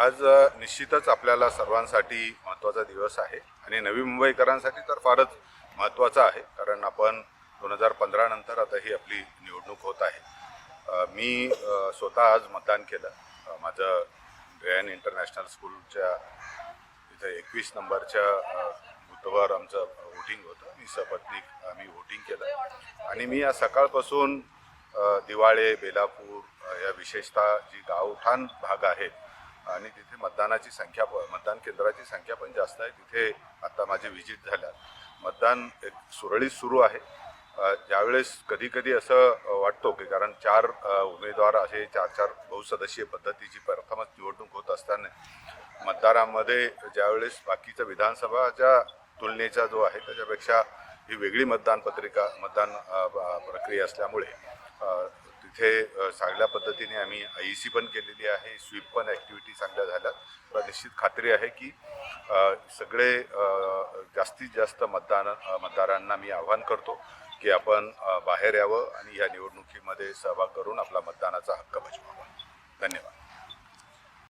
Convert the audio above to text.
आज निश्चितच आपल्याला सर्वांसाठी महत्त्वाचा दिवस आहे आणि नवी मुंबईकरांसाठी तर फारच महत्त्वाचा आहे, कारण आपण 2015 नंतर आता ही आपली निवडणूक होत आहे. मी स्वतः आज मतदान केलं. माझं गयान इंटरनॅशनल स्कूलच्या इथे 21 नंबरच्या बूथवर आमचं वोटिंग होतं. मी सपत्नीक आम्ही वोटिंग केलं आणि मी आज सकाळपासून दिवाळे, बेलापूर या विशेषतः जी गावठाण भाग आहेत आणि तिथे मतदान केंद्राची संख्या पण जास्त आहे, तिथे आता माझी व्हिजिट झाल्या. मतदान एक सुरळीत सुरू आहे. ज्यावेळेस कधी कधी असं वाटतो की कारण चार उमेदवार असे चार बहुसदस्यीय पद्धतीची प्रथमच निवडणूक होत असताना मतदारांमध्ये ज्यावेळेस बाकीच्या विधानसभाच्या तुलनेचा जो आहे त्याच्यापेक्षा ही वेगळी मतदान प्रक्रिया असल्यामुळे तिथे चांगल्या पद्धतीने आम्ही IEC पण केलेली आहे, स्वीप पण ॲक्टिव्हिटी चांगल्या झाल्यात. तर निश्चित खात्री आहे की सगळे जास्तीत जास्त मतदारांना मी आवाहन करतो की आपण बाहेर यावं आणि या निवडणुकीमध्ये सहभाग करून आपला मतदानाचा हक्क बजवावा. धन्यवाद.